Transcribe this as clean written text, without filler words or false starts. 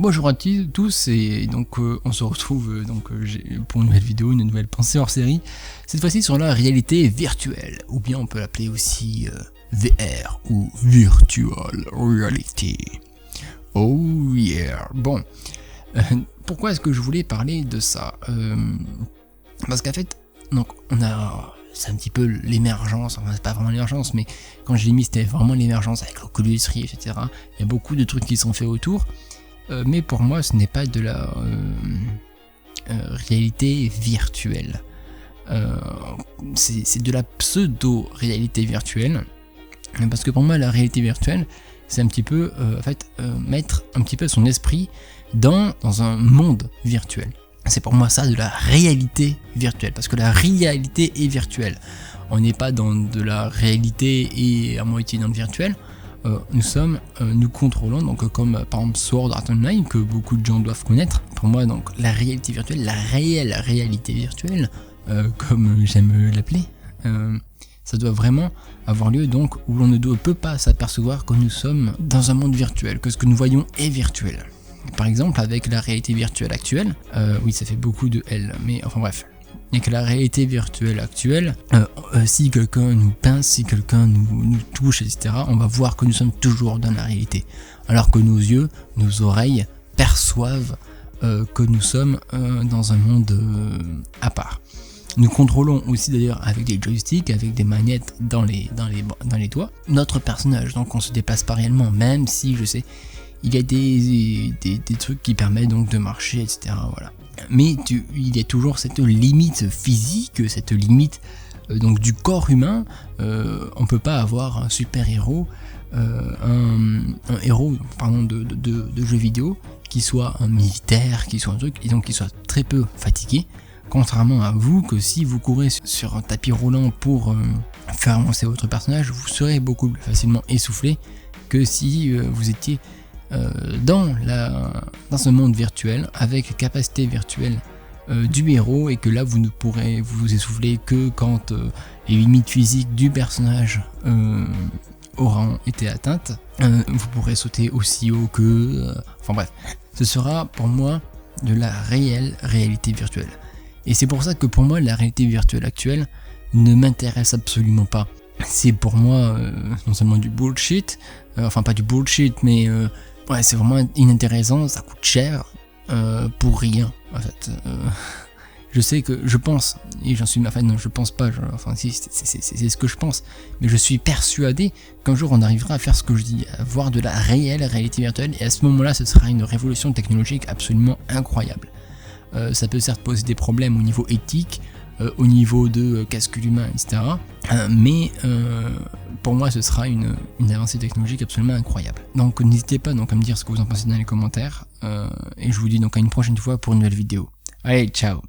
Bonjour à tous et donc on se retrouve pour une nouvelle vidéo, une nouvelle pensée hors série. Cette fois-ci sur la réalité virtuelle, ou bien on peut l'appeler aussi VR ou Virtual Reality. Oh yeah. Bon, pourquoi est-ce que je voulais parler de ça Parce qu'en fait, donc c'est un petit peu l'émergence, enfin c'est pas vraiment l'émergence, mais quand je l'ai mis c'était vraiment l'émergence avec l'Oculus Rift, etc. Il y a beaucoup de trucs qui sont faits autour. Mais pour moi, ce n'est pas de la réalité virtuelle. C'est de la pseudo-réalité virtuelle. Parce que pour moi, la réalité virtuelle, c'est un petit peu, mettre un petit peu son esprit dans un monde virtuel. C'est pour moi ça de la réalité virtuelle. Parce que la réalité est virtuelle. On n'est pas dans de la réalité et à moitié dans le virtuel. Nous contrôlons, donc comme par exemple Sword Art Online, que beaucoup de gens doivent connaître. Pour moi, donc la réalité virtuelle, la réelle réalité virtuelle, comme j'aime l'appeler, ça doit vraiment avoir lieu donc où l'on ne peut pas s'apercevoir que nous sommes dans un monde virtuel, que ce que nous voyons est virtuel. Par exemple, avec la réalité virtuelle actuelle, oui, ça fait beaucoup de L, mais enfin bref. Et que la réalité virtuelle actuelle, si quelqu'un nous pince, si quelqu'un nous touche, etc., on va voir que nous sommes toujours dans la réalité. Alors que nos yeux, nos oreilles perçoivent que nous sommes dans un monde à part. Nous contrôlons aussi d'ailleurs avec des joysticks, avec des manettes dans les doigts, notre personnage. Donc on se déplace pas réellement, même si je sais, il y a des trucs qui permettent donc de marcher, etc. Voilà. Mais il y a toujours cette limite physique, cette limite donc du corps humain. On peut pas avoir un super héros, un héros de jeu vidéo qui soit un militaire, qui soit un truc, et donc qui soit très peu fatigué. Contrairement à vous, que si vous courez sur un tapis roulant pour faire avancer votre personnage, vous serez beaucoup plus facilement essoufflé que si vous étiez dans ce monde virtuel avec capacité virtuelle du héros, et que là vous ne pourrez vous essouffler que quand les limites physiques du personnage auront été atteintes. Vous pourrez sauter aussi haut que... enfin bref, ce sera pour moi de la réelle réalité virtuelle. Et c'est pour ça que pour moi la réalité virtuelle actuelle ne m'intéresse absolument pas. C'est pour moi non seulement du bullshit, enfin pas du bullshit, mais ouais, c'est vraiment inintéressant, ça coûte cher pour rien en fait. Je sais que je pense, et j'en suis, enfin non, je pense pas, si c'est ce que je pense, mais je suis persuadé qu'un jour on arrivera à faire ce que je dis, à voir de la réelle réalité virtuelle, et à ce moment-là ce sera une révolution technologique absolument incroyable. Ça peut certes poser des problèmes au niveau éthique, au niveau de calcul humain, etc. Mais pour moi ce sera une avancée technologique absolument incroyable. Donc n'hésitez pas donc à me dire ce que vous en pensez dans les commentaires, et je vous dis donc à une prochaine fois pour une nouvelle vidéo. Allez, ciao.